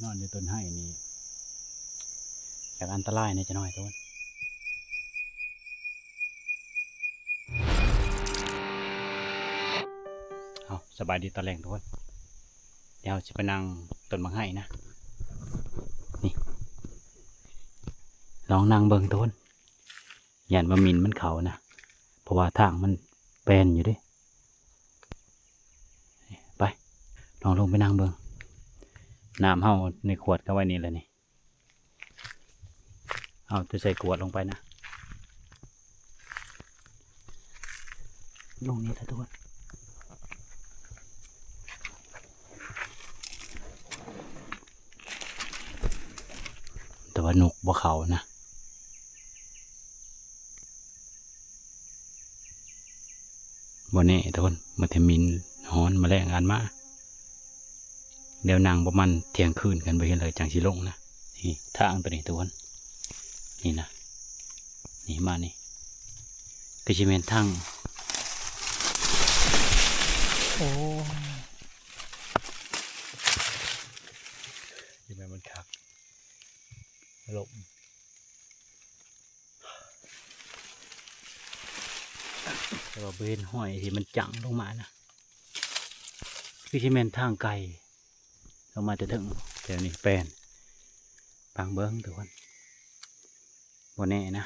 นอนอยู่ต้นไห้นี่จากอันตรายเนี่ยจะน้อยต้นเอาสบายดีตอนแรกทุกคนเดี๋ยวจะไปนั่งต้นมะไห้นะนี่ลองนั่งเบิ่งต้นยันบะมินมันเขานะเพราะว่าทางมันแปลนอยู่ดิไปลองลงไปนั่งเบิ่งน้ำเฮาในขวดก็ไว้นี่แหละนี่เอาจะใส่ขวดลงไปนะลงนี้ทุกคนแต่ว่าหนุกบ่เขานะบ่แน่ทุกคนมันจะมินฮ้อนมาแรงงานมาเดี๋ยวนางประมาณเที่ยงคืนกันไปเห็นเลยจังสีลงนะนี่ทางตัวนี้ทุกคนนี่นะนี่มานี่ก็จะเป็นทางโอ้ยังไงมันคักลมแต่ว่าเบนห้อยที่มันจังลงมานะคือจะเป็นทางไกลลงมาจะถึงแถวนี้แปลนบางเบิ้งทุกคนบ่แน่นะ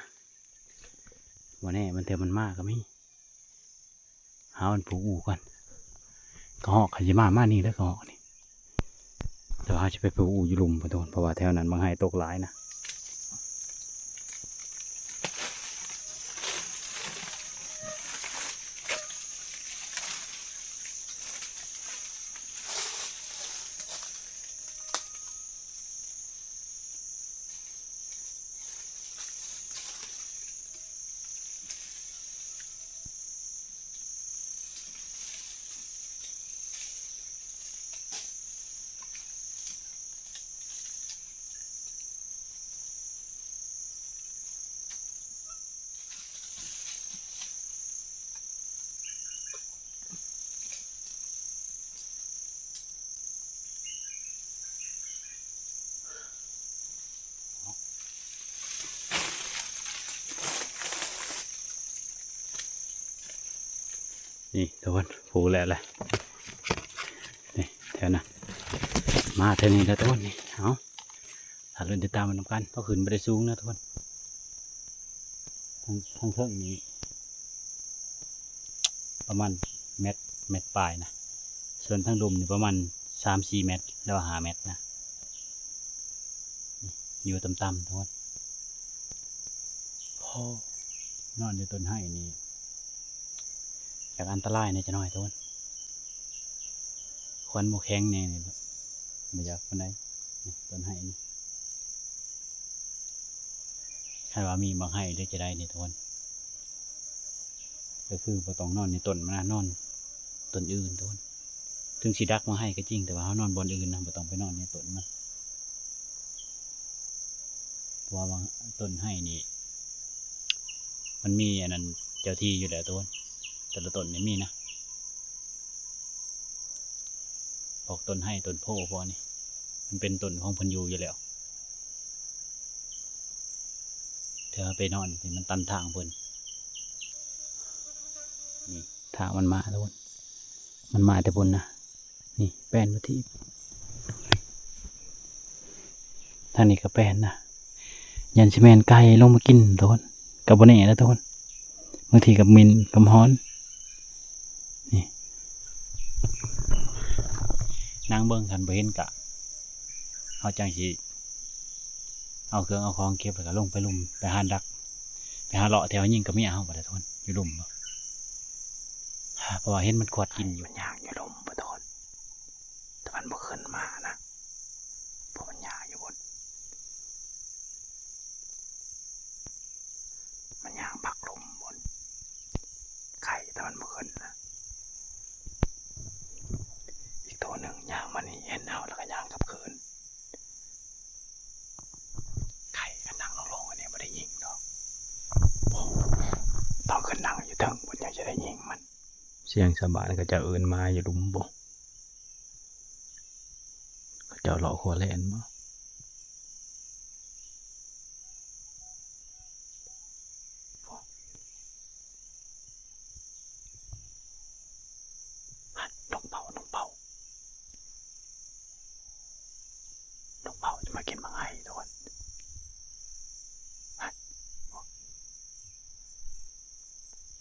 บ่แน่มันเถอะมันมากก็มีหาวันผูอูก่อนก็หอกขยิมานี่แล้วก็หอกนี่แต่ว่าจะไปผูอูอยู่ลุมพะทุกคนเพราะว่าแถวนั้นบางไห้ตกหลายนะนี่ทุกคนผูแล้วแหละนี่แถวนั้นมาเท่านี้แล้วทุกคนนี่เอาถ้าเดินติดตามมันทำกันก็ขึ้นไปได้สูงนะทุกคนทางเครื่องนี้ประมาณเม็ดปลายนะส่วนทางลมนี่ประมาณ3-4 เมตรแล้ว5 เมตรนะอยู่ต่ำๆทุกคนพ่อนอนอยู่ต้นไห้นี่จากอันตรายเนี่ยจะน้อยทุกคนควันโมแข็งเนี่ยไม่อยากคนใดนี่ต้นไห้นี่คาดว่ามีบางไห้ได้จะได้เนี่ยทุกคนก็คือพอต้องนอนในต้นมันนอนต้นอื่นทุกคนถึงสีดักมาให้ก็จริงแต่ว่าเขานอนบนอื่นนะพอต้องไปนอนในต้นมันเพราะว่าบางต้นไห้นี่มันมีอันนั้นเจ้าที่อยู่แล้วทุกคนแต่ละต้นนี่มีนะออกต้นไห้ต้นโพพอนี่มันเป็นต้นของพันยูอยู่แล้วเธอไปนอนที่มันตันทางเพิ่นนี่ทางมันมาทุกคนมันมาแต่บนนะนี่แป้นมาที่ท่างนี้ก็แป้นนะยันชิแมนไก่ลงมากินทุกคนกับบนนี่แล้วทุกคนบางทีกับมินกับฮ้อนนี่นางเบิ้งกันไปเห็นกะเอาจังสีเอาเครื่องเอาของเก็บแล้วก็ลงไปลุมไปหาดักไปหาเลาะแถวยิงก็ไม่เอาไปแต่ทุกคนอยู่ลุมเพราะว่าเห็นมันขวดกินอยู่ยางอยู่ลุมไปทุกคนแต่มันบ่ขึ้นมานะเพราะมันยางอยู่บนมันยางปักลมบนไข่แต่มันบ่ขึ้นนะอีกตัวหนึ่งยางมันนี่เห็นเอาแล้วก็ยางกับคืนไข่ก็นั่งลงอันนี้ไม่ได้ยิงดอกต้องขึ้นนั่งอยู่ถึงบนยังจะได้ยิงมันเสียงสบายก็จะเอื่นมาอยู่ลุมบ่ก็ เจ้าหล่อขัวแลนมั้งนกเป่านกเป่านกเป่าจะมากินมังไห้ทุกคน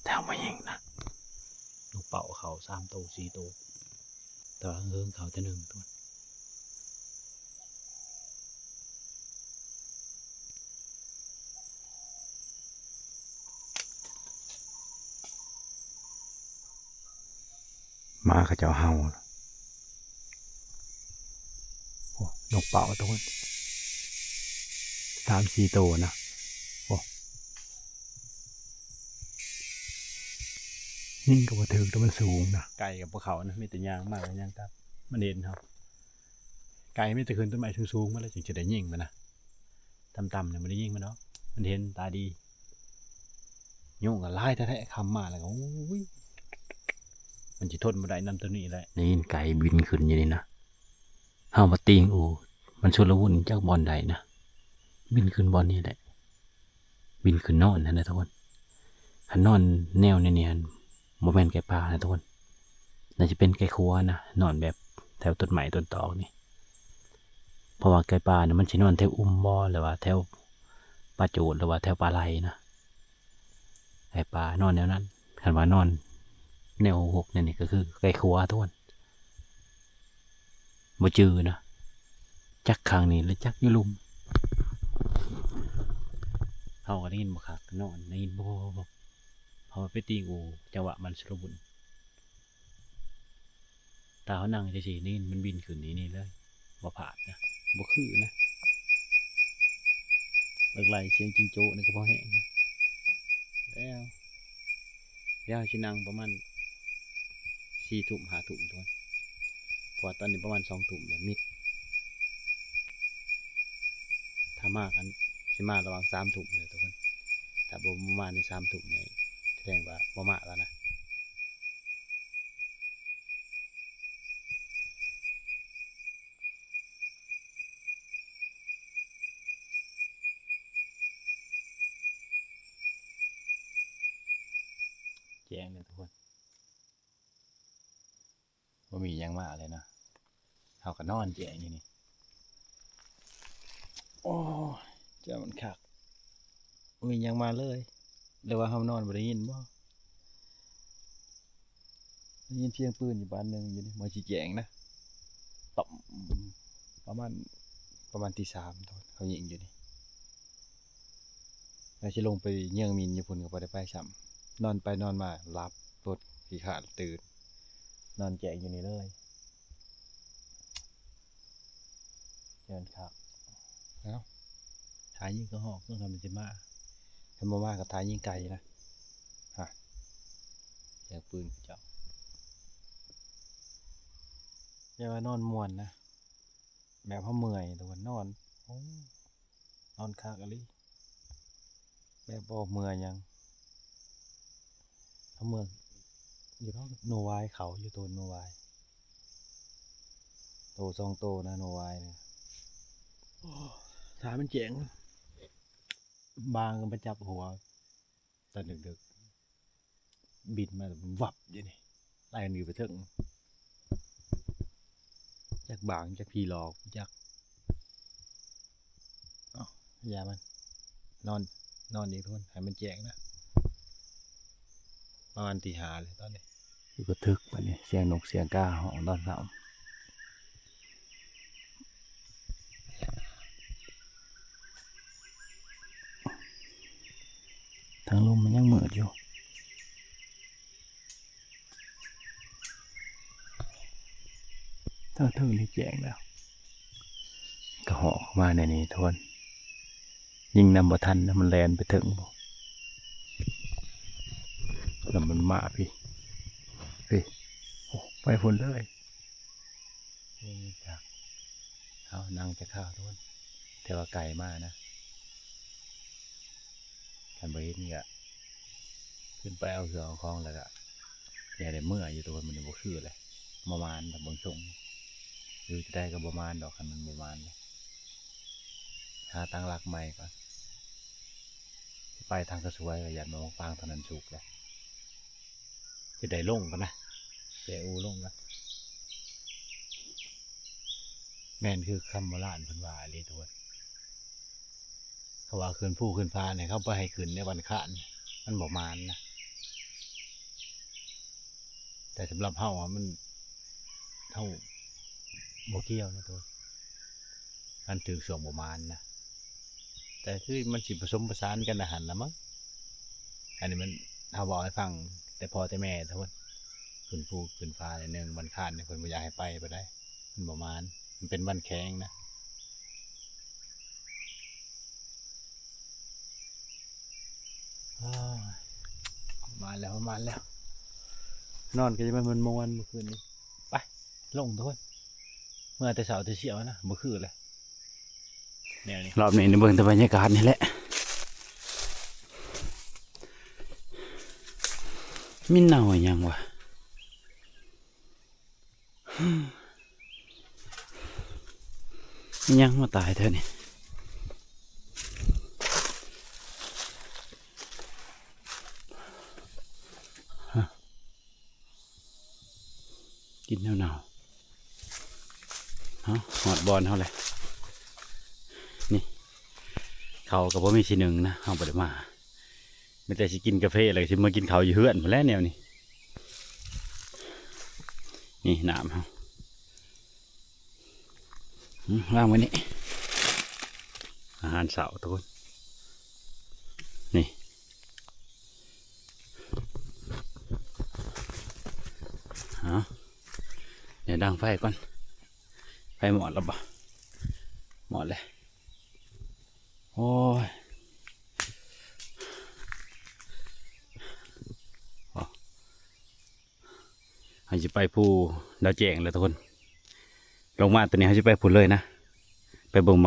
แถวมายิงนะนกเป่าเขา3 ตัว 4 ตัวแต่ว่าเงื้องเขาจะ1 ตัวมาเขาจะเห่าโอ้นกเป่าตัว3-4 ตัวนะโอ้ยิ่งกับว่าถึงแต่มันสูงนะไก่กับพวกเขานะมีแต่ยางมากเลยยางตับมันเด่นครับไก่ไม่จะขึ้นต้นไม้สูงๆมาแล้วจึงจะได้ยิงมันนะต่ำๆเนี่ยมันได้ยิงมันเนาะมันเห็นตาดียุ่งกับไล่แท้ๆคำมาแล้วก็โอ้ยมันจะทนมาได้นำตัวนี้แหละนี่ไก่บินขึ้นอยู่นี่นะเฮามาตีงมันชุลวุ่นจากบอลใดนะบินขึ้นบอลนี่แหละบินขึ้นนอนนะทุกคนหันนอนแนวเนี่ยโมเมนต์ไก่ปลานะทุกคนน่าจะเป็นไก่คัวนะนอนแบบแถวต้นไม้ต้นตอกนี่เพราะว่าไก่ปลาเนี่ยมันจะนอนแถวอุ้มบ่อหรือว่าแถวปลาโจดหรือว่าแถวปลาไหลนะไก่ปลานอนแนวนั้นคันว่านอนแนวหกนี่ก็คือไก่คัวทุกคนบ่จือนะจักครั้งนี้แล้วจักยุลุมเขาก็ได้ยินบ่คักนอนได้ยินบ่เขาไปตีงูจังหวะมันสลบุนตาเขานั่งเฉยๆนี่มันบินขึ้นนี่เลยบ่ผาดนะบ่คือนะเลิกไล่เสียงจิงโจ้นี่ก็พอแห้งแล้วเดี๋ยวชินังประมาณ4 ทุ่ม5 ทุ่มทุกคนพอตอนนี้ประมาณ2 ทุ่มเลยมิดถ้ามากันสิมาระหว่าง3 ทุ่มเลยทุกคนถ้าบ่มาใน3 ทุ่มเนี่ยแสดงว่าบ่มาแล้วนะแจ้งเลยทุกคนบ่มียังมาเลยนะเขาก็นอนแจ้งอยู่นี่โอ้เจ้ามันคักบ่มียังมาเลยหรือว่าเขานอนบ่ได้ยินบ่ได้ยินเสียงปืนอยู่บ้านหนึ่งอยู่นี่มาชี้แจงนะต่อมประมาณตี 3ตอนเขายิงอยู่นี่แล้วสิลงไปเยี่ยงมินอยู่พุ่นก็บ่ได้ไปซ้ำนอนไปนอนมาหลับปวดขี้ขาดตื่นนอนแจกอยู่นี่เลยเดินครับเอ้าทายยิงก็หอกต้องทำเป็นสิมาทำมากับทายยิงไก่นะฮะเสียงปืนเจ้าอย่าว่านอนม่วนนะแบบเขาเมื่อยแต่ว่านอนโอ้นอนคักอะลิแบบบ่เมื่อยยังเขาเมื่อยอยู่ท้องโนวายเขาอยู่ตัวโนวายโต2 โตนะโนวายเนี่ยขามันเจ๋งบางก็ไปจับหัวตอนดึกๆบินมาวับอยู่นี่ไล่กันอยู่ไปถึงจากบางจากพีหลอกจากยามันนอนอีกทุกคนให้มันแจ้งนะประมาณตี 5เลยตอนนี้อยู่ก็ทึกไปนี่เสียงนกเสียงกาห้องตอนเช้าทางลมมันยังมืดอยู่ทางทึ่งนี่แจ้งแล้วก็หอกมาในนี้ทุกคนยิงนำบ่ทันนะมันแลนไปถึงบ่แล้วมันมาพี่โอ้ไปพุ่นเลยนี่ครับเอานั่งจะข้าวทุกคนแต่ว่าไก่มากนะกันไปนี่ก็ขึ้นไปเอาเสือเอาคลองแล้วก็อย่าได้เมื่ออยู่ตัวมันบ่คือเลยประมาณแบบบางช่วง อยู่จะได้ก็ประมาณดอกคันมันประมาณหาตั้งหลักใหม่ก่อนไปทางกระสวยก็ยันมาฟังเท่านั้นสุกเลยจะได้ลงกันนะเดี๋ยวลงกันแม่นคือคำโบราณเพิ่นว่าเลยทุกคนเขาว่าขึ้นผู้ขึ้นพาเนี่ยเขาไปให้ขึ้นในวันข้านมันบอกมานนะแต่สำหรับเฮาอ่ะมันเฮาบ่เกี่ยวนะตัวมันถือส่วงประมาณนะแต่คือมันสิผสมผสานกันอาหารนะมั้งอันนี้มันเฮาบอกให้ฟังแต่พอแต่แม่ทุกคนขึ้นผู้ขึ้นพาในหนึ่งวันข้านเนี่ยคนบ่อยากให้ไปได้มันประมาณมันเป็นวันแข็งนะมาแล้วนอนก็จะมันมวนเมื่อคืนนี้ไปลงทุกคนเมื่อแต่เสาร์แต่เช้านะเมื่อคืนเลยเนี่ยนี่รอบนี้ในเบิ่งแต่บรรยากาศนี่แหละมินเน่าอย่างวะยังมาตายเท่านี้กินเน่าๆหอดบอลเขาเลยนี่เขากับว่ามีสีหนึ่งนะเขาไปได้มาไม่แต่สิกินกาแฟอะไรสิมากินเขาอยู่เฮือนหมดแล้วแนวนี้นี่น้ำเขาวางไว้นี่อาหารเสาทุกคนนี่เดี๋ยวดังไฟก่อนไฟหมดแล้วบ่หมดเลยโอ้ยเขาจะไปภูดาวแจงเลยทุกคนลงมาตัวนี้เขาจะไปภูเลยนะไปเบิ่ง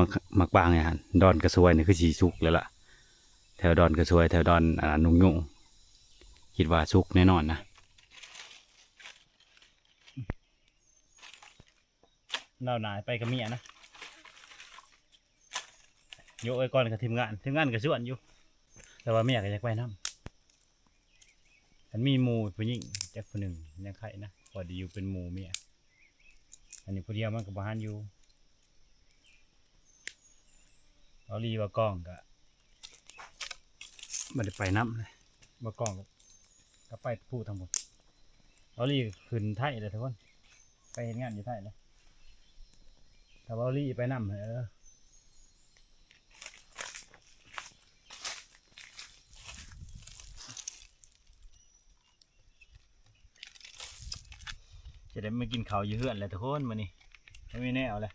มักบางไงฮะดอนกระสวยนี่คือสีสุกแล้วล่ะแถวดอนกระสวยแถวดอนนุ่งยุ่งคิดว่าสุกแน่นอนนะเราหนายไปกับเมียนะโยกไอ้ก่อนกับทีมงานกับส่วนอยู่แต่ว่าเมียก็อยากไปน้ำอันมีหมูผู้หญิงจากคนหนึ่งยังไข่นะพอดีอยู่เป็นหมูเมียอันนี้ผู้เดียวมันกับบ้านอยู่เราลีว่ากล้องกะไม่ได้ไปน้ำเลยว่ากล้องก็ไปพูดทั้งหมดเราลีขึ้นไทยเลยทุกคนไปเห็นงานอยู่ไทยเลยถ้าเราลีไปน้ำจะได้ไม่กินข้าวเยอะเลยทุกคนมานี่ไม่แน่เอาเลย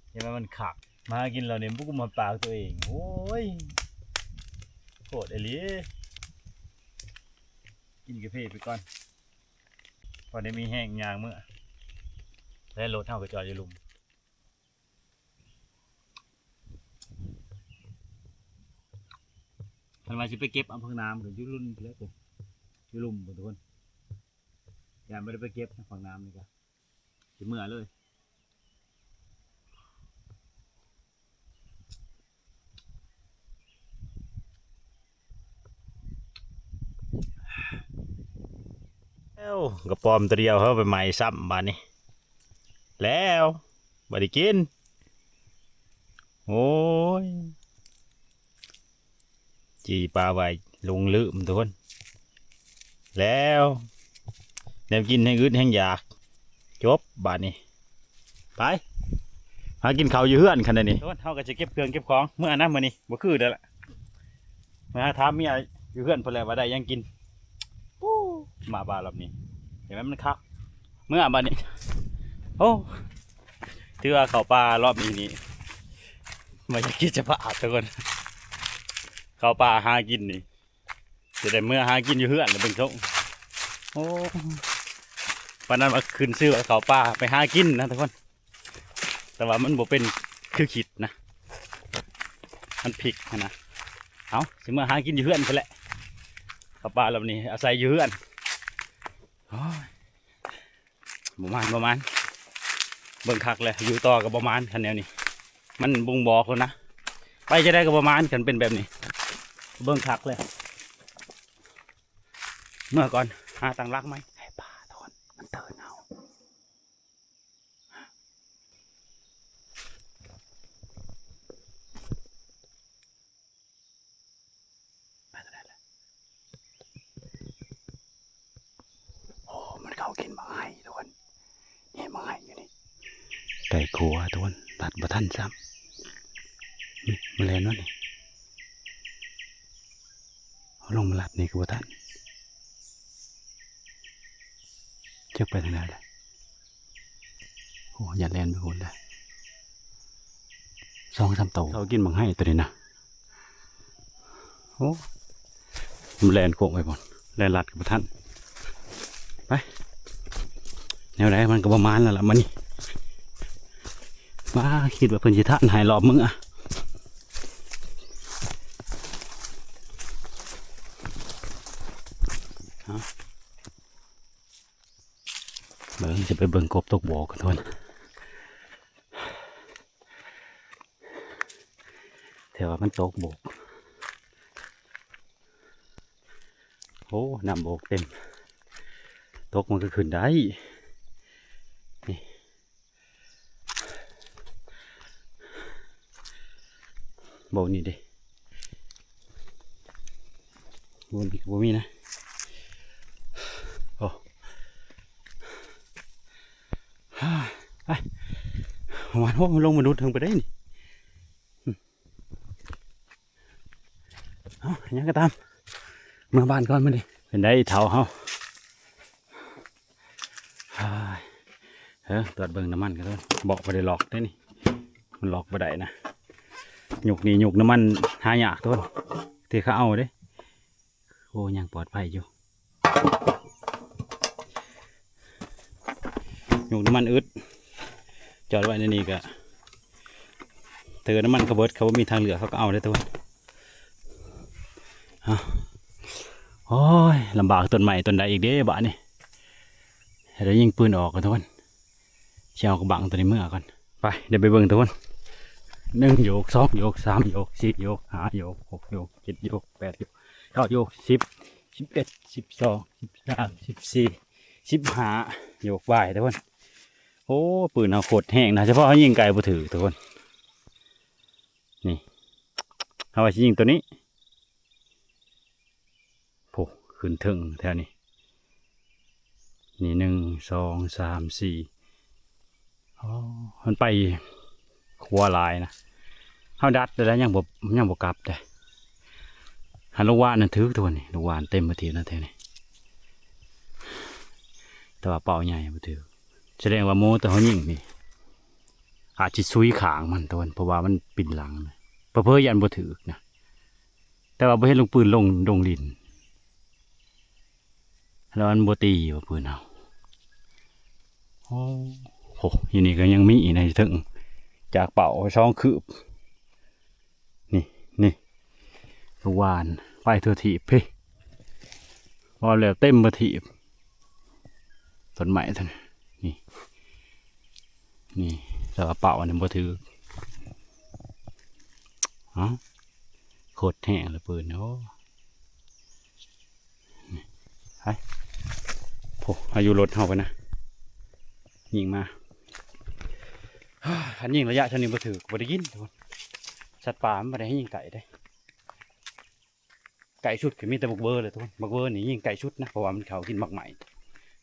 เห็นไหมมันขักมากินเราเนี่ยพวกมันปากตัวเองโอ้ยโคตรไอ้ลีกินกาแฟไปก่อนพอได้มีแห้งยางเมื่อแล้วรถเท่ากับจอดอยู่ลุมทันมาจะไปเก็บเอาพังน้ำกับยุรุ่นเล็กเลยยุลุมทุกคนอย่าไม่ได้ไปเก็บฝั่งน้ำนี่ก็ถึงเมื่อเลยแล้วกระปอมตัวเดียวเขาไปใหม่ซ้ำบ้านนี้แล้วบ่ได้กินโอ้ยจีปลาไว้ลงลืมทุกคนแล้วแนวกินให้อึดให้อยากจบบาดนี้ไปหากินข้าวอยู่เฮือนคันนี้ทุกคนเขาก็จะเก็บเครื่องเก็บของเมื่อนั้นมื้อนี้บ่คือเด้อละมาถามเมียอยู่เฮือนเพิ่นแล้วว่าได้ยังกินมาบ้านรอบนี้เห็นไหมมันคักเมื่อบัดนี้โอ้ถือว่าเข้าป่ารอบนี้นี่ไม่คิดจะพลาดทุกคนเข้าป่าหากินนี่จะได้เมื่อหากินอยู่เฮือนแล้วเป็นเขาโอ้วันนั้นมาขึ้นซื้อเขาป่าไปหากินนะทุกคนแต่ว่ามันบ่เป็นคือขิดนะมันผิดนะเอาสิเมื่อหากินอยู่เฮือนไปแหละเขาป่ารอบนี้อาศัยอยู่เฮือนประมาณ เบิ่งคักเลยอยู่ต่อกับประมาณคันแนวนี้มันบ่งบอกคนนะไปจะได้กับประมาณกันเป็นแบบนี้เบิ่งคักเลยเมื่อก่อนหาตังรักไหมให้ป่าทอนมันเตือนเอาไปตัวไหนเลยโอ้มันเข้ากินมาให้ทุกคนนี่มาให้อยู่นี่ไก่ขัวทุกคนตัดบะท่านซ้ำนี่มาเล่นวะนี่เอาลงมาลัดนี่คือบะท่านเชือกไปทางไหนเลยโอ้อย่าแลนไปหุ่นเลย2-3 ตัวเขากินบังให้ตัวนี้นะโอ้มันแลนโค้งไปบนแลนลัดกับบะท่านไปแนวไหนมันก็ประมาณแล้วล่ะมันนี่มาคิดว่าเพิ่นสิท่านหายรอบมึงอ่ะเบิ่งจะไปเบิ่งกบตกบ่อกันทุกคนแต่ว่ามันตกบกโอ้น้ำบกเต็มตกมันก็ขึ้นได้นี่โบนี่ดิโบนี่โบมีนะโอ้ไปวันโอ้ลงมาดูถึงไปได้นี่เอาอย่างก็ตามเมื่อบ้านก่อนมาดิเป็นได้เท่าเฮาตรวจเบิ่งน้ำมันกันด้วยบอกไปได้หลอกได้นี่มันหลอกไปได้นะหยกนี่หยกน้ำมันหายากต้นที่เขาเอาเด้โอ้ยังปลอดภัยอยู่หยกน้ำมันอึดจอดไว้ในนี้ก็เตือนน้ำมันกระเบิดเขามีทางเหลือเขาก็เอาได้ต้นโอ้ยลำบากต้นใหม่ต้นใดอีกเด้บ้านี่เดี๋ยวยิงปืนออกกันทุกคนเชี่ยวกระบังตัวนี้เมื่อก่อนไปเดี๋ยวไปเบิ่งทุกคน1 โยก 2 โยก 3 โยก 4 โยก 5 โยก 6 โยก 7 โยก 8 โยก 9 โยก 10 11 12 13 14 15 โยกบ่ายทุกคนโอ้ปืนเอาโคตรแห้งนะเฉพาะเขายิงไกลบ่ถือทุกคนนี่เอาไว้ยิงตัวนี้โผล่ขึ้นถึงแถวนี้นี่1 2 3 4อ๋อมันไปขัวลายนะเขาดัดแต่แล้วยังบ่กลับแต่หันลูกวานนั่นถือตัวนี่ลูกวานเต็มมาทีนั่นแท้นี่แต่ว่าเป่าใหญ่มาถือแสดงว่าโมแต่เขายิงนี่อาจจะซุยขางมันตัวเพราะว่ามันปิดหลังเพื่อยันบ่ถือนะแต่ว่าบ่เห็นลงปืนลงดงดินแล้วมันบ่ตีว่าปืนเอาโอ้โหอยู่นี่ก็ยังมีในถึงจากเป่า2 คืบนี่ลูกวานไปเธอถีบพี่พอแล้วเต็มมาถีบต้นไม้ท่านนี่แต่ว่าเป่าเนี่ยบ่ถือโคตรแห้งเลยปืนโอ้ไปโอ้อายุรถเฮาไปนะยิงมาอันยิงระยะเท่านี้บ่ถือบ่ได้ยินทุกคนสัตว์ป่ามันบ่ได้ให้ยิงไก่ได้ไก่ชุดก็มีแต่บักเบอร์เลยทุกคนบักเบอร์นี่ยิงไก่ชุดนะเพราะว่ามันเขากินบักใหม่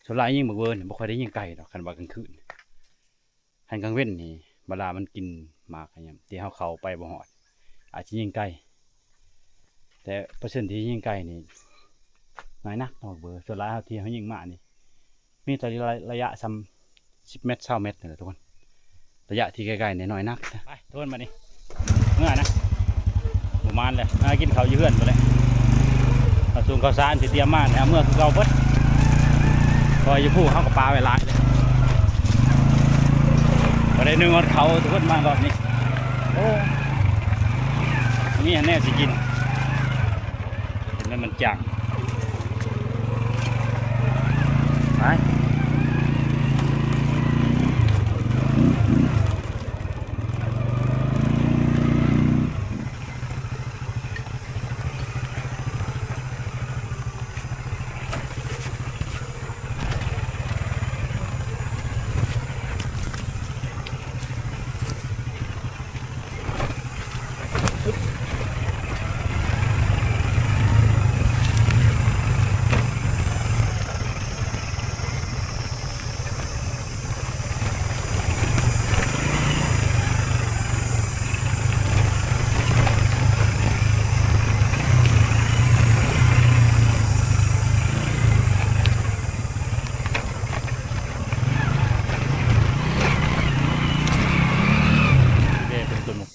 ส่วนหลายยิงบักเบอร์เนี่ยบ่ค่อยได้ยิงไก่หรอกคันว่ากลางคืนคันกลางเว้นนี่เวลามันกินหมากอะไรอย่างที่เขาไปบ่หอดอาจจะยิงไก่แต่เปอร์เซ็นต์ที่ยิงไก่นี่น้อยนักบักเบอร์ส่วนหลายที่เขายิงหมานี่มีแต่ระยะซ้ำ10 เมตร 20 เมตรนี่แหละทุกคนระยะที่ใกล้ๆเนี่ยน้อยนักไปทุกคนมาดิเมื่อนะประมาณเลยกินข้าวยืนไปเลยข้าวสูงข้าวสารที่เตรียมมาเนี่ยเมื่อเราเบิดพอจะพูดเขากับปลาไปล้างเลยพอได้นึ่งอดเขาทุกคนมาก่อนนี่โอ้นี่แน่สิกินเห็นแล้วมันจังไป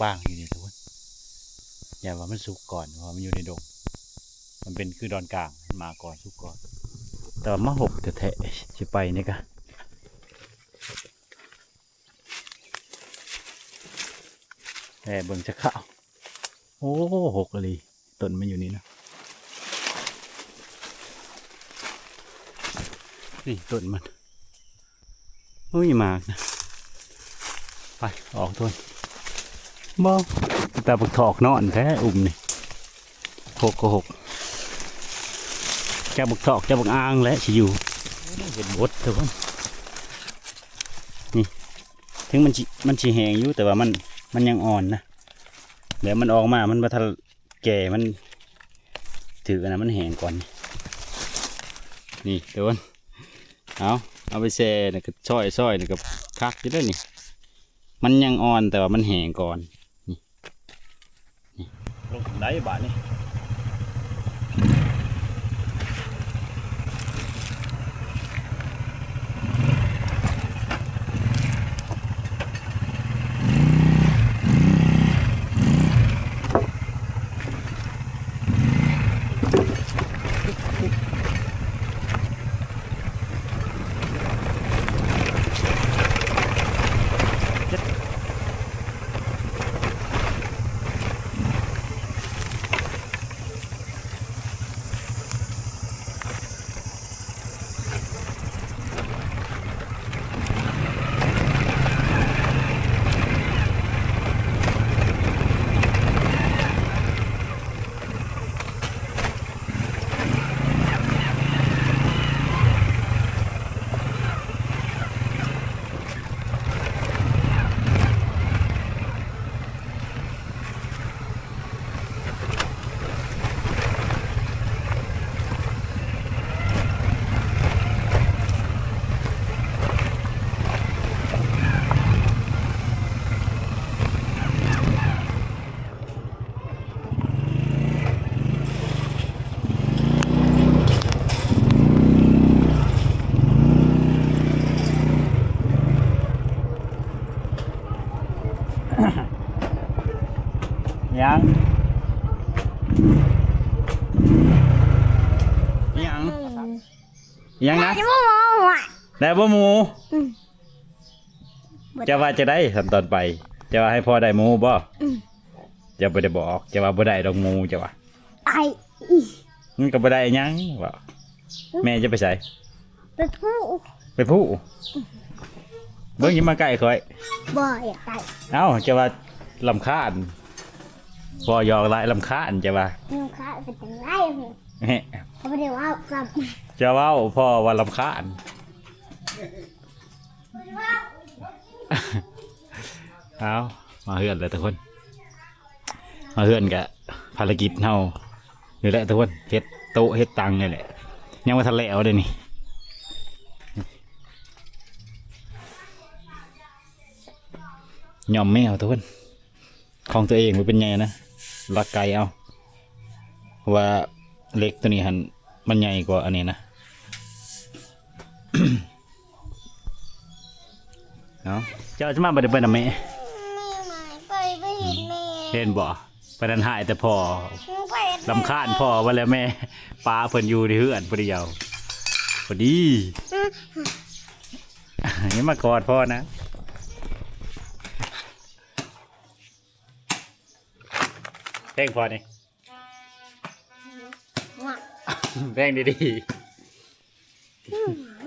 ป้างอยู่นี่ทุกคนอย่าว่ามันสุกก่อนเพราะมันอยู่ในดงมันเป็นคือดอนกลางมาก่อนสุกก่อนแต่ว่ามาหกแท้ๆสิไปนี่กะแต่เบิ่งจะข้าวโอ้หกเลยต้นมันอยู่นี่นะนี่ต้นมันไม่มีหมากนะไปออกต้นบ่แต่บักถอกนอนแท้อุ่มนี่หกก็หกแกบักถอกแกบักอ่างและสิอยู่เห็นบดทุกคนนี่ถึงมันสิแห้งอยู่แต่ว่ามันยังอ่อนนะเดี๋ยวมันออกมามันมาทันแก่มันถือนะมันแห้งก่อนนี่ทุกคนเอาไปแช่เนี่ยก็ช่อยเนี่ยก็คักอยู่ด้วยนี่มันยังอ่อนแต่ว่ามันแห้งก่อนนี่ลงได้บาทนี่ยังยังนะได้บ่หมูจะว่าจะได้ขั้นตอนไปจะว่าให้พ่อได้หมูบ่จะบ่ได้บอกจะว่าบ่ได้ดอกหมูจะว่ามันก็บ่ได้ยังว่าแม่จะไปใส่ไปผู้เบิ่งยิ้มมาใกล้ค่อย บ่อยากไก่ เอ้าจะว่าลำคาญพอยอกหลายลำคาญจะว่า ลูกค้าเป็นจังไรเหรอ เฮ้ เขาไม่ได้ว่ากับ จะเว้าพ่อว่าลำคาญเอามาเฮือนเลยทุกคนมาเฮือนกะภารกิจเฮานี่แหละทุกคนเฮ็ดโต๊ะเฮ็ดตังนี่แหละยังว่าทันแล้วเด้นี่ยอมแมวทุกคนของตัวเองมันเป็นไงนะรักไก่เอาเพราะว่าเล็กตัวนี้หันมันใหญ่กว่าอันนี้นะ เนาะเจ้าจะมาบ่ได้ไปนำแม่ แม่หมายไปเห็นแม่ เห็นบ่ไปนั้นหายแต่พอ ไป ลำคาญพ่อว่าแล้วแม่ปลาเพิ่นอยู่ที่เฮือนพอดีเดียวพอดี นี่มากอดพ่อนะเพลงพอนี่ ว่า เพลงดี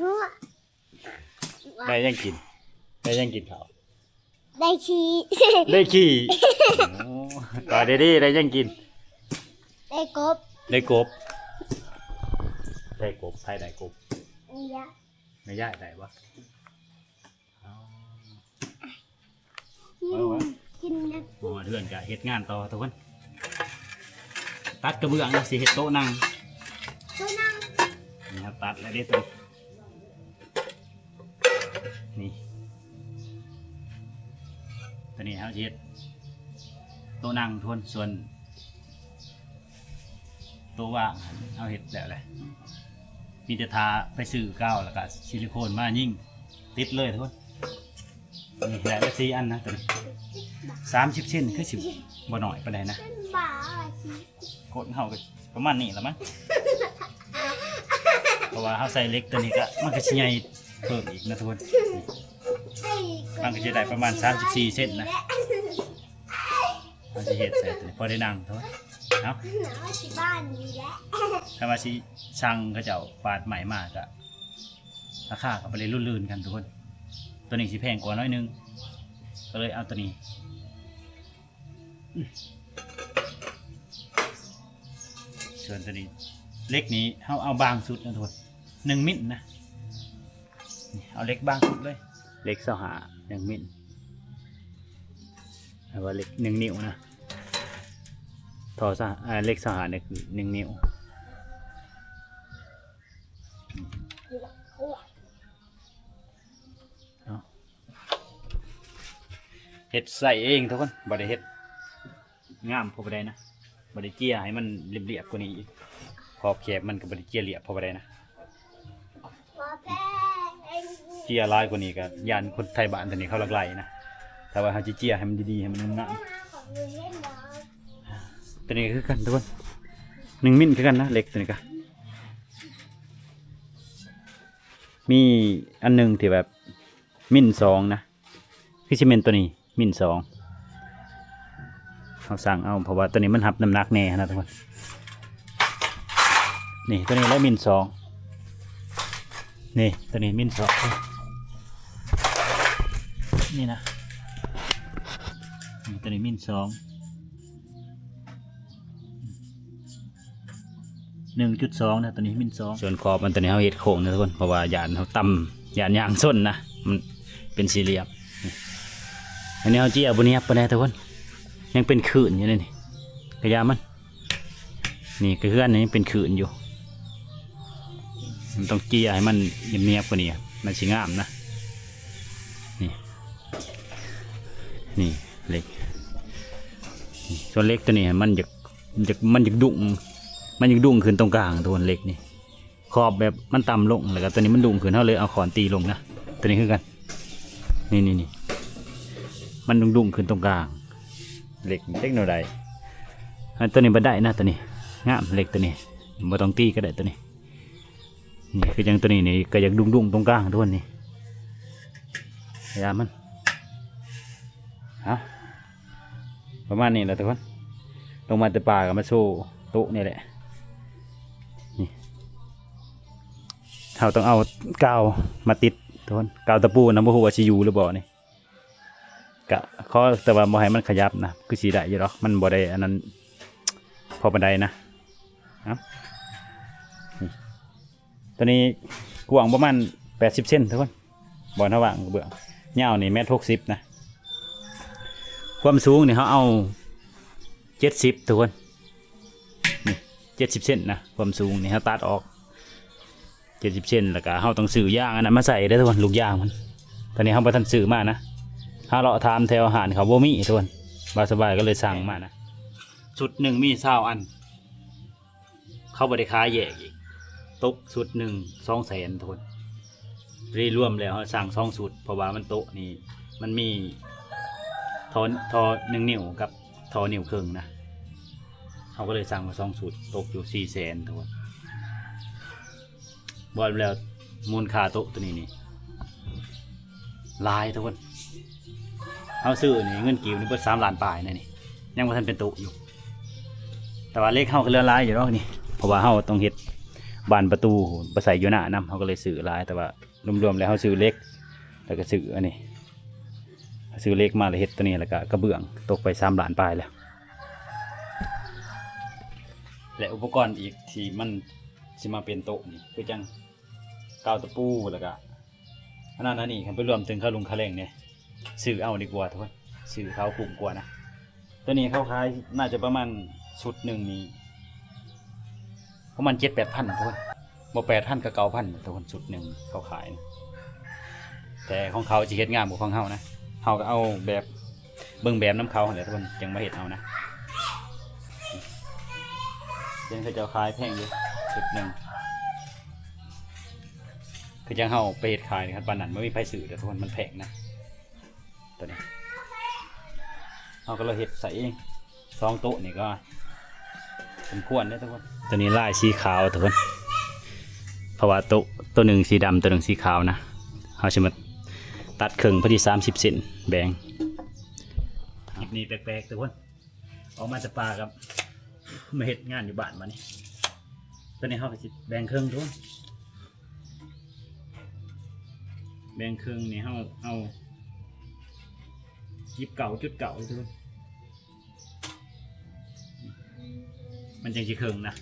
ว่า ๆได้ยังกินได้ยังกินข้าว ได้ขี้ ได้ขี่ต่อดีๆได้ยังกิน ได้กบ ได้กบได้กบใครได้กบ เนี่ย ไม่ย่ายได้วะ กินนะ หมอเดือนกะเฮ็ดงานต่อทุกคนตัดกระเบื้องแล้วสิเฮ็ดโต๊ะนั่ง ตัวนั่ง นี่ครับตัดแล้วเด็ดตัวนี่ตัวนี้ครับเฮ็ดโต๊ะนั่งทุนส่วนโต๊ะว่างเอาเฮ็ดแล้วแหละมีแต่ทาไปซื้อก้าวแล้วก็ซิลิโคนมายิ่งติดเลยทุกคน นี่ได้ละ4อันนะตัวนี้30เซนคือสิบ่น้อยปานใดนะ เป็นบ้าสิ กดเฮาก็ประมาณนี้ละมั้งเพราะว่าเฮาใส่เหล็กตัวนี้ก็มันก็สิใหญ่เพิ่มอีกนะทุกคนมันก็จะได้ประมาณ34เซนนะมันจะเฮ็ดใส่ตัวนี้พอได้นั่งทุกคนเนาะ หนาวที่บ้านนี่แหละ ถ้าว่าสิสั่งเขาเจ้าปาดใหม่มากก็ราคาก็ไปเลยลื่นๆกันทุกคนตัวนี้สิแพงกว่าน้อยนึงก็เลยเอาตัวนี้ส่วนตัวนี้เล็กนี้เอาบางสุดนะทุกคน1 มิลนะนี่เอาเล็กบางสุดเลยเล็ก25 1 มิลเอาว่าเล็ก1 นิ้วนะทอเล็ก25เนี่ยคือ1 นิ้วเฮ็ดใส่เองทุกคนบ่ได้เฮ็ดงามพอบ่ได้นะบ่ได้เจียให้มันเรียบๆกว่านี้อีกขอบแคบมันก็บ่ได้เจียเรียบพอบ่ได้นะ พอแพ้ เจียลายกว่านี้ก็ย่านคนไทยบ้านตัวนี้เขาลักไล่นะแต่ว่าเฮาสิเจียให้มันดีๆให้มันงาม ของเงินเล่นบอล ๆตัวนี้คือกันทุกคน1 มิลคือกันนะเล็กตัวนี้ก็มีอันหนึงที่แบบมิล2นะคือสิแม่นตัวนี้มิล2เขาสั่งเอาเพราะว่าตัวนี้มันหับน้ำหนักแน่นะทุกคนนี่ตัวนี้แล้วมิล2นี่ตัวนี้มิล2นี่นะนี่ตัวนี้มิล2 1.2นะตัวนี้มิล2ส่วนขอบมันตัวนี้เขาเห็ดโค้งนะทุกคนเพราะว่าหยานเขาต่ำหยานยางส้นนะมันเป็นสี่เหลี่ยมอันนี้เขาเจียบนนี้ปะเนี่ยทุกคนยังเป็นขื่นอยู่เลยนี่กระยามันนี่กระเฮือนนี่เป็นขื่นอยู่มันต้องเจียให้มันเนียบๆกว่านี้มันสีงามนะนี่นี่เล็กนี่ส่วนเล็กตัวนี้มันจะดุ่งมันยังดุ่งขึ้นตรงกลางตัวเล็กนี่ขอบแบบมันต่ำลงแล้วก็ตัวนี้มันดุ่งขึ้นเขาเลยเอาขอนตีลงนะตัวนี้คือกันนี่มันดุ่งขึ้นตรงกลางเหล็กเทคโนโลยีตัวนี้บันไดนะตัวนี้งามเหล็กตัวนี้บ่ต้องตีก็ได้ตัวนี้นี่คือยังตัวนี้นี่ก็อยากดุ่งตรงกลางทุกคนนี่พยายามมันเอาประมาณนี้แหละทุกคนลงมาแต่ป่ากับมาโซ่โต๊ะนี่แหละนี่เราต้องเอากาวมาติดทุกคนกาวตะปูน้ำบ่ฮู้ว่าสิอยู่หรือบ่นี่กะข้อแต่ว่าบ่ให้มันขยับนะคือสิได้อยู่หรอกมันบ่ได้อันนั้นพอปานใดนะนี่ตัวนี้กว้างประมาณ80 เซนทุกคนบ่อนระหว่างเบื้องยาวนี่1.60 นะความสูงนี่เขาเอา70ทุกคนนี่70 เซนนะความสูงนี่เขาตัดออก70 เซนแล้วก็เขาต้องซื้อยางอันนั้นมาใส่ได้ทุกคนลูกยางมันตอนนี้เขาบ่ทันซื้อมานะถ้าเราถามแถวอาหารเขาบ่มีทุกคนบาสบายก็เลยสั่งมานะชุดหนึ่งมี20 อันเขาบ่ได้ขายแยกอีกตกชุดหนึ่ง200,000ทุกคนรวมแล้วเขาสั่ง2 ชุดเพราะว่ามันโต๊ะนี่มันมีทอ1 นิ้วกับทอ1 นิ้วครึ่งนะเขาก็เลยสั่งมา2 ชุดตกอยู่400,000ทุกคนบอลแล้วมูลค่าโต๊ะตัวนี้นี่ลายทุกคนเขาซื้อนี่เงินกีบนี่เพิ่ม3 ล้านปลายนะนี่ยังว่าท่านเป็นโต๊ะอยู่แต่ว่าเลขเขาก็เลื่อนลายอยู่แล้วนี่เพราะว่าเขาต้องเฮ็ดบานประตูไปใส่อยู่หน้านำเขาก็เลยซื้อลายแต่ว่ารวมๆแล้วเขาซื้อเล็กแล้วก็ซื้ออันนี้ซื้อเล็กมาเลยเฮ็ดตัวนี้แล้วก็กระเบื้องตกไป3 ล้านปลายแล้วและอุปกรณ์อีกที่มันสิมาเป็นโต๊ะนี่คือจังกาวตะปูแล้วก็อันนั้นอันนี้คันไปรวมถึงค่าลุงค่าแรงเนี่ยซื้อเอาดีกว่าทุกคนซื้อเขาคุ้มกว่านะตัวนี้เขาขายน่าจะประมาณชุดหนึ่งนี้ประมาณ7-8 พันทุกคนบ่8,000กับ9,000ทุกคนชุดหนึ่งเขาขายนะแต่ของเขาจะเฮ็ดงามกว่าของเฮานะเฮาก็เอาแบบเบิ่งแบบน้ำเขาหั่นแหละทุกคนจังมาเฮ็ดเอานะยังเขาจะขายแพงอยู่ชุดหนึ่งคือจังเฮาไปเฮ็ดขายนะครับปานนั้นไม่มีไผซื้อแต่ทุกคนมันแพงนะ ตัวนี้เราก็เลยเห็ดใส่เอง2 โต๊ะนี่ก็เป็นควรได้ทุกคนตัวนี้ลายสีขาวทุกคนเพราะว่าโต๊ะตัวหนึ่งสีดำตัวหนึ่งสีขาวนะเราจะมาตัดครึ่งพอดี30 เซนแบ่งคลิปนี้แปลกๆทุกคนออกมาจากป่าครับมาเห็ดงานอยู่บ้านมานี่ตัวนี้เขาก็จะแบ่งครึ่งทุกคนแบ่งครึ่งนี่เอายิบเก่าจุดเก่าทุกคนมันจังสิครึ่งนะ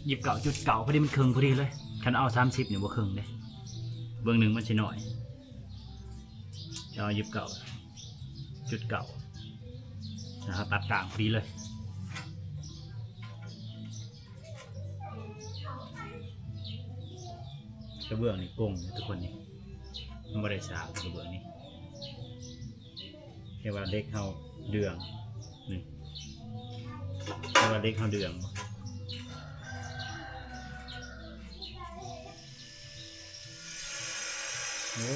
ยิบเก่าจุดเก่าพอดีมันครึ่งพอดีเลยฉันเอา30เนี่ยบ่ครึ่งเลยเบื้องหนึ่งมันสิหน่อยจะเอายิบเก่าจุดเก่านะครับตัดกลางพอดีเลยกระเบื้องนี่กงทุกคนนี่มันไม่ได้สาวกระเบื้องนี่แค่ว่าเล็กเขาเดืองนี่แค่ว่าเล็กเขาเดืองโอ้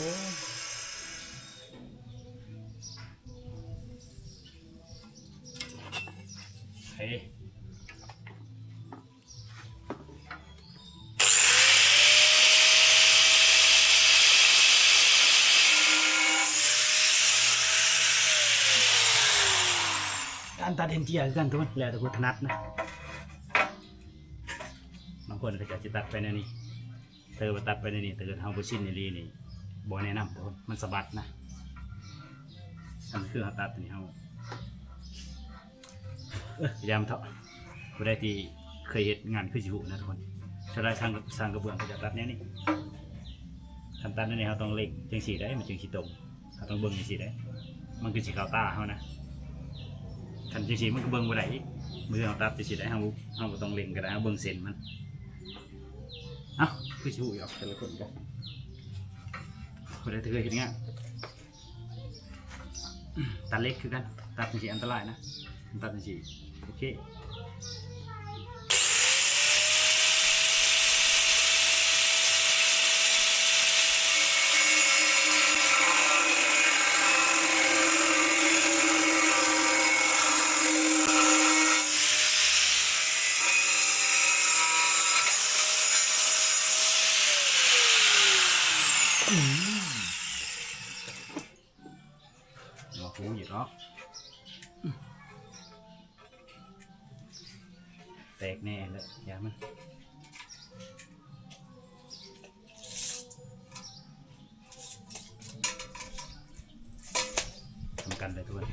เฮ้การตัดเห็นเจียกันทุกคนแล้วแต่คนถนัดนะบางคนก็จะตัดไปในนี้เธอมาตัดไปในนี้แต่เกิดเฮาบ่ชินในรีนี่บ่แนะนำทุกคนมันสะบัดนะมันคือเฮาตัดตัวนี้เฮาพยายามเถาะบ่ได้ที่เคยเฮ็ดงานคือสิฮู้นะทุกคนถ้าได้สร้างกระเบื้องก็จะตัดแนวนี้คันตัดในนี้เฮาต้องเล็งจังซี่ได้มันจึงสิตรงเฮาต้องเบิ่งจังซี่ได้มันคือสิเข้าตาเฮานะคันจังซี่มันก็เบิ่งบ่ได้อีกมือเฮาตัดจังซี่ได้เฮาบ่ต้องเล็งก็ได้เฮาเบิ่งเส้นมันเอ้าคือสิฮู้อยู่แต่ละคนก็บ่ได้เคยเฮ็ดงานตัดเล็กคือกันตัดจังซี่อันตรายนะตัดจังซี่โอเคเราคูอยู่เนาะแตกแน่เลยอย่ามันทำกันเลยทุกคน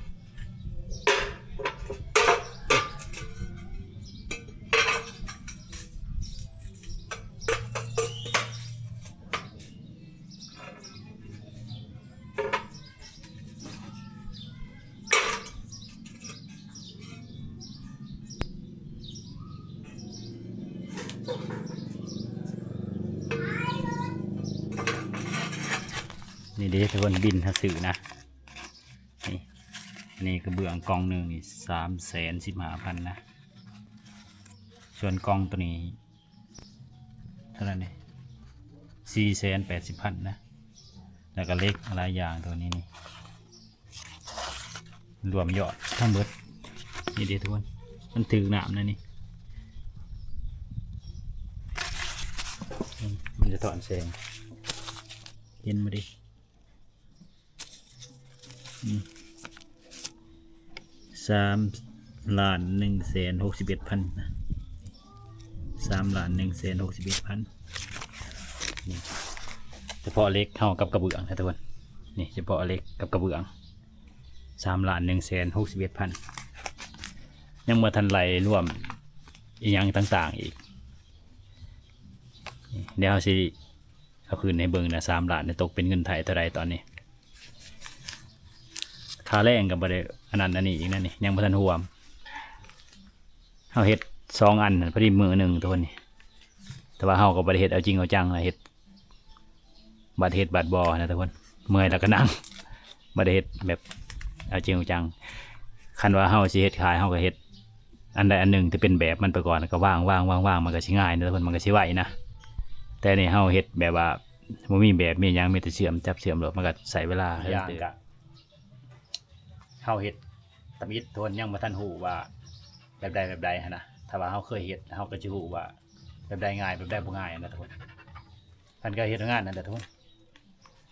นี่เด้ทุกคนบินถ้าสื่อนะนี่กระเบื้องกองหนึ่งนี่315,000นะส่วนกองตัวนี้เท่าไหร่นี่480,000นะแล้วก็เล็กหลายอย่างตัวนี้นี่รวมยอดทั้งเบิดนี่เด้ทุกคนมันถือหนามนะนี่มันจะถอนแสงเห็นมาดิ3,161,000นะ3,161,000นี่เฉพาะเล็กเท่ากับกระเบื้องนะทุกคนนี่เฉพาะเล็กกับกระเบื้อง3,161,000ยังมาทันไหลรวมอีกอย่างต่างๆอีกเดี๋ยวสิเอาคืนในเบิ่งนะ3 ล้านตกเป็นเงินไทยเท่าไรตอนนี้ค่าแรงกับบ่ได้อันนั้นอันนี้อีกนั่นนี่ยังบ่ทันรวมเฮาเฮ็ด2 อันพอดีมือหนึ่งตัวนี้แต่ว่าเฮาก็บ่ได้เฮ็ดเอาจริงเอาจังเฮ็ดบัดเฮ็ดบัดบ่นะทุกคนเมื่อยแล้วก็นั่งบ่ได้เฮ็ดแบบเอาจริงเอาจังคันว่าเฮาสิเฮ็ดขายเฮาก็เฮ็ดอันใดอันหนึ่งที่เป็นแบบมันไปก่อนก็วางมันก็สิง่ายนะทุกคนมันก็สิไวนะแต่นี่เฮาเฮ็ดแบบว่า บ่มีแบบมีหยังมีแต่เชื่อมจับเชื่อมโลดมันก็ใช้เวลา อย่างกะเฮาเฮ็ดตำอิดทนยังบ่ทันฮู้ว่าแบบใดหั่นนะถ้าว่าเฮาเคยเฮ็ดเฮาก็สิฮู้ว่าแบบใดง่ายแบบใดบ่ง่ายนะทุกคนเพิ่นก็เฮ็ดงานนั่นแหละทุกคน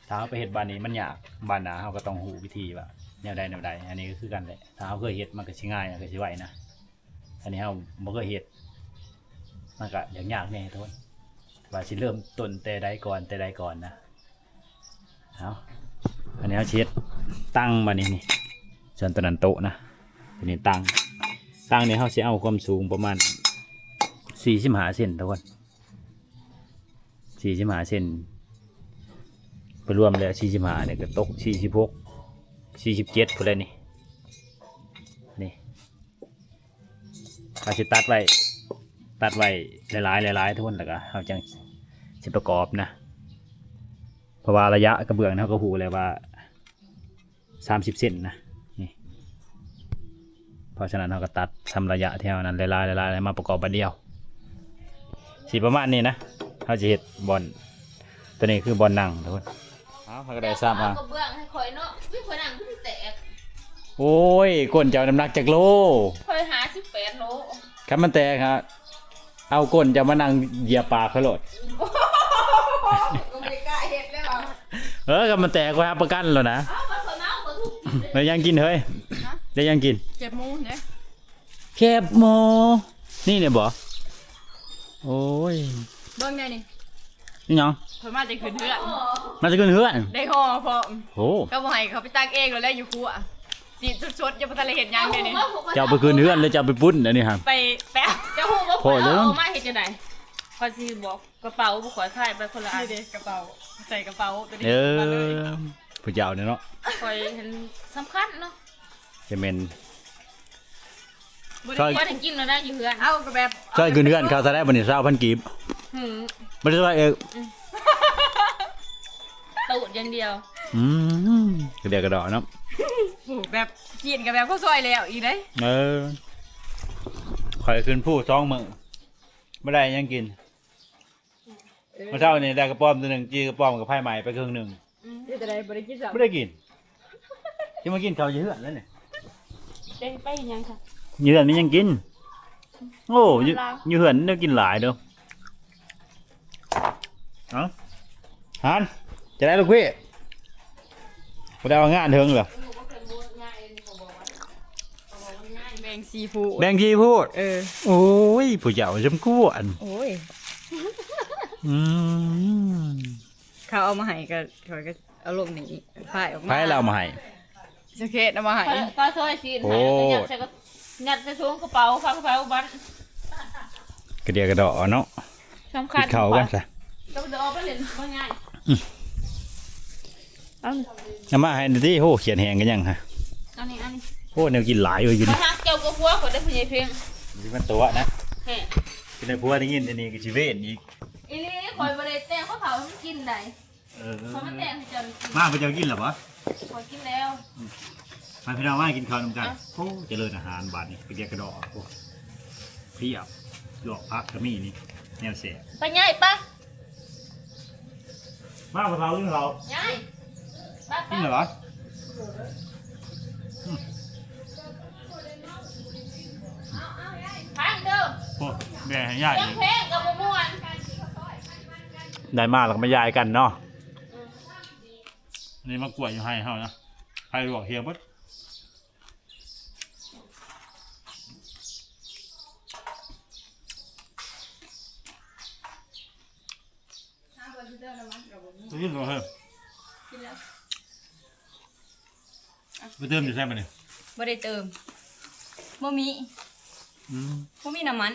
ถ้าเฮาไปเฮ็ดบ้านนี้มันยากบ้านหน้าเฮาก็ต้องฮู้วิธีว่าแนวใดอันนี้ก็คือกันแหละถ้าเฮาเคยเฮ็ดมันก็สิง่ายก็สิไวนะอันนี้เฮาบ่เคยเฮ็ดมันก็ยากแน่ทุกคนว่าสิเริ่มต้นแต่ใดก่อนนะเอาอันนี้เฮาสิเฮ็ดตั้งบัดนี้นี่ส่วนตัวนั้นโต๊ะนะอันนี้ตั้งนี่เฮาสิเอาความสูงประมาณ45เซนทุกคน45เซนไปรวมแล้ว45เนี่ยก็ตก46 47พุ่นเลยนี่เราสิตัดไว้หลายทุกคนแล้วก็เฮาจังสิประกอบนะเพราะว่าระยะกระเบื้องเฮาก็ฮู้แล้วว่า30เซนนะนี่เพราะฉะนั้นเฮาก็ตัดทำระยะแถวนั้นหลายมาประกอบบัดเดียวสิประมาณนี้นะเฮาสิเฮ็ดบอลตัวนี้คือบอลนั่งทุกคนเอาเฮาก็ได้ทราบมา ก็เบื้องให้ข่อยเนาะวิ่งข่อยนั่งขึ้นแตก โอ้ยก้นเจ้าน้ำหนักจากโล ข่อยหา18 โล ครับมันแตกครับเอาก้นจะมานั่งเหยียบปากเขาโลด ก็ไม่กล้าเฮ็ดแล้ว ครับมันแตกไว้ครับประกันแล้วนะ เอ้ามันข่อยเมาข่อยทุกข์ แล้วยังกินเฮ้ยได้ยังกิน เจ็บมูเนี่ย แคบหมอนี่เนี่ยบ่โอ้ย เบิ่งได้นี่ นี่ยัง ข่อยมาจะขึ้นเฮือน มาจะขึ้นเฮือน ได้ห่อพร้อม โอ้ ก็บ่ให้เขาไปตักเองแล้วอยู่ครัวสิสดๆจะบ่ทันได้เฮ็ดหยังเด้นี่ จะเอาไปขึ้นเฮือนหรือจะเอาไปปุ้นอันนี้ครับ ไปแป๊บจะฮู้บ่ พอแล้ว เอามาเฮ็ดจังได๋ข่อยสิบอกกระเป๋าบ่ข่อยขายไปคนละอันนี่กระเป๋าใส่กระเป๋าตัวนี้ เอ มาเลย อผู้เจ้าเนี่ยเนาะ ข่อยเห็นสำคัญเนาะ จะเป็น บ่ ใช่ ได้ว่าได้กินแล้วนะอยู่เฮือนเอาก็แบบ ใช่ขึ้นเฮือนเขาจะได้บันนี้20,000กีบ หือ ไม่ได้ว่าเออ ตูดอย่างเดียว อืมกระเดียกระดอเนาะ โอ้แบบกินกับแบบข้าวซอยแล้วอีกได้ เออข่อยขึ้นผู้2 มื้อไม่ได้ยังกินเมื่อเช้านี่ได้กระป๋อมตัวหนึ่งจีกระป๋อมกับไผ่ใหม่ไปครึ่งหนึ่ง นี่แต่ใดบ่ได้กินสับ ไม่ได้กินที่มากินเขาวเยือนแล้วเนี่ย เด้งไปยังค่ะ เยือนนี่ยังกินโอ้ยเยือนเนี่ยกินหลายเด้อเอ้าฮันจะได้ลูกพี่บ่ได้เอางานเถิงเหรอ แมงซีฟู้ด แบ่งที่พูด เออ โอ้ยผู้เยาว์จำกวน โอ้ย อืม เขาเอามาให้ก็เขาก็เอาลงนี่พายออกมา ไผ่เรามาให้ สเก็ตเอามาให้ ก็ช่วยสิ โอ้ ยัดใส่ถุงกระเป๋าฝากกระเป๋าบัตร กระเดียกระดอเนาะ สำคั ปิ ญ ดเขากันซะ ต้องเดินออกไปเล่นว่าง่าย เอามาให้หน่อยที่โหเขียนแหงกันยังฮะ อันนี้ โหแนวกินหลายเลยอยู่ มา นี่ ทักเกี่ยวกับหัวคนได้ผู้ใหญ่เพียง นี่มันตัวนะ แห่ กินในพัวได้ยินอันนี้ก็ชีเวนอีก อีนี่คอยบริแต่งข้าวเผาให้มันกินได้ เออ คอยมันแต่งให้จนกิน มาไปเจ้ากินหรอปะ คอยกินแล้ว มาพี่น้องมากินข้าวนำกันโอ้เจริญอาหารบาดนี่กระเดียกระดอโอ้เพียบหลอกพักกระมี่นี่แนวเสีย ไปง่ายปะ มาพวกเรากินเรา ง่ายปะ กินเหรอ พังเด้อ โอ้แม่ให้ยาย ยังเพลงกับม่วน ได้มาแล้วก็มายายกันเนาะนี่มากวดอยู่ให้เฮานะใครบอกเฮียบดจะกินเหรอเฮ้ยไปเติมอยู่ใช่ไหมเนี่ย บ่ได้เติมบ่มีบ่มีน้ำมัน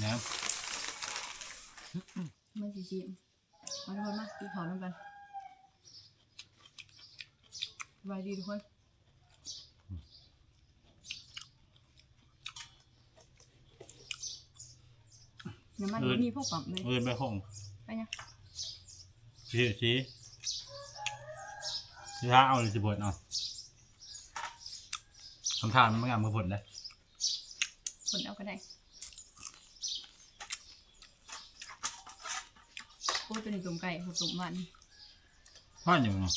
นะ ไม่สิชิมมาทุกคนมากินข้าวน้ำกันสบายดีทุกคนน้ำมันบ่มีพวกปั๊มเลย เอินไปห้อง ไปยัง ชี้ท้าเอาหรือสิบดเอาคำถามมันไม่งามมือผลเลย คนเอาก็ได้ กูตัวนี้ตุ่มไก่กูตุ่มมัน พ่ออยู่เนาะ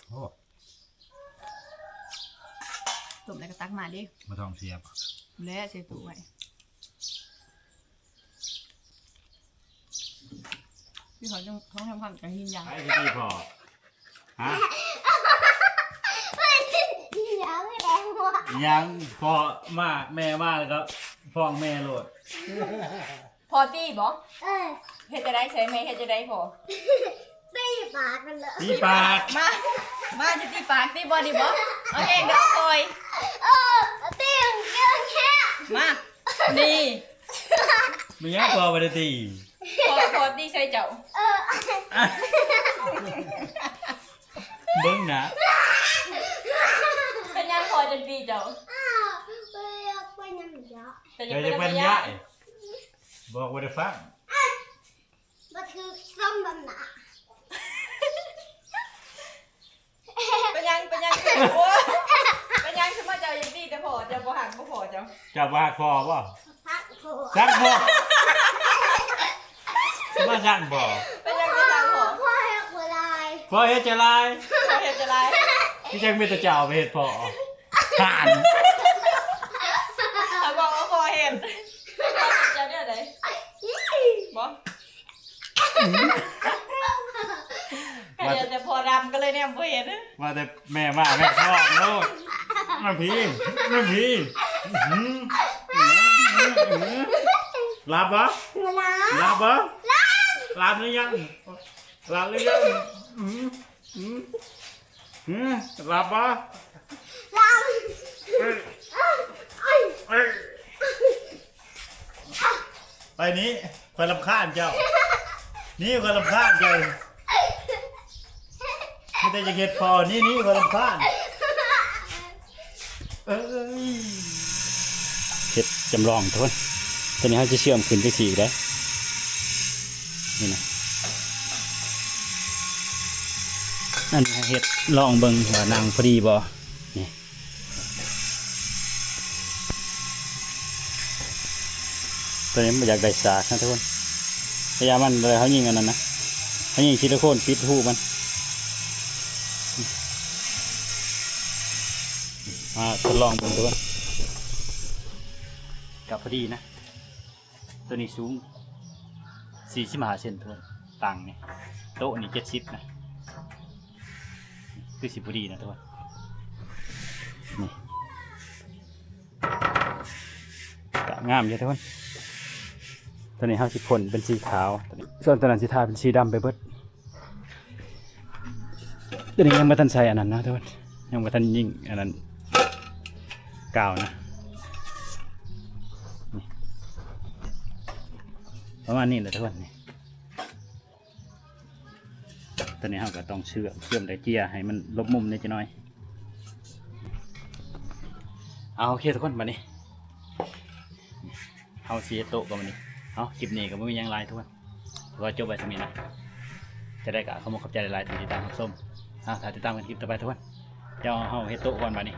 โอ้ ตุ่มแล้วก็ตักมาดิ มาทองเสียบ แล้วใส่ตู้ไว้พี่เขาต้องทำความจังหินยาง ไอ้ที่พอฮะ อย่าไม่แรงว่ะ ยังพอมาแม่มาแล้วก็ฟ้องแม่โลด พอตีบ่ เออ เฮ็ดจะได้ใช่ไหมเฮ็ดจะได้พอ ตีปากกันเลย ตีปาก มาจะตีปากตีบ่ดีบ่โอเคเดี๋ยวคอย เออตีอย่างเงี้ยแค่ มานี่ มียังพอไปได้ตี พอตีใส่เจ้า เออ เบิ้งนะ เป็นยังพอจนตีเจ้า อ้าวไปอยากไปยังเยอะ แต่ เดี๋ยวจะเป็นยะบอกว่าได้ฟัง มันคือส้มบำหนา เป็นยังโอ้เป็นยังคือมาเจ้ายังตีแต่พอเจ้าบ่หักบ่พอเจ้า จับว่าพอป่ะ พักโผล่ จังพอมาจังพอ เป็นยังพอ พ่อให้กูลาย พอเฮ็ดจะลาย พอเฮ็ดจะไร ที่จังมีแต่เจ้าไปเฮ็ดพอผ่าน เขาบอกว่าพอเฮ็ดพอเจ้าเนี่ยไหนบ่ก็เดี๋ยวแต่พอดำก็เลยเนี่ยบ่เห็น ว่าแต่แม่มาแม่ชอบโลดน้ำพีรับปะ กูลาย รับปะรับหรือยังรับหรือยังรับปะ ลาย ไปนี้คอยรำคาญเจ้า นี่คอยรำคาญเจ้าไม่ได้จะเก็ดพอนี่คอยรำคาญเฮ็ดจำลองทุกคนตัวนี้เขาจะเชื่อมขึ้นไปสีได้นี่นะนั่นเฮ็ดลองเบิ่งว่านางพอดีบ่นี่ตัวนี้มันอยากได้สากนะทุกคนพยายามมันเลยเขายิงอันนั้นนะเขายิงซิลิโคนปิดหูมันมาทดลองเบิ่งทุกคนกับพอดีนะตัวนี้สูง45เซนทุกคนต่างนี่โต๊ะนี่70นะคือสิพอดีนะทุกคนนี่กะงามอยู่ทุกคนตัวนี้เขาสิพ่นเป็นสีขาวตัวนี้ส่วนตัวนั้นสิทาเป็นสีดำไปเบิดตัวนี้ยังไม่ทันใส่อันนั้นนะทุกคนยังไม่ทันยิ่งอันนั้นกาวนะนี่ประมาณนี้แหละทุกคนนี่ตัวนี้เราก็ต้องเชื่อมไดเกียร์ให้มันลบมุมนิดหน่อยเอาโอเคทุกคนมานี่เอาเสียโต๊ะกันมานี่เอาคลิปนี้ก็ไม่มีหยังไรทุกคนก็จบไปสมินะจะได้กะขอบคุณขอบใจหลายๆที่ติดตามรับชมถ้าติดตามกันคลิปต่อไปทุกคนเดี๋ยวเอาเฮ็ดโต๊ะก่อนมานี่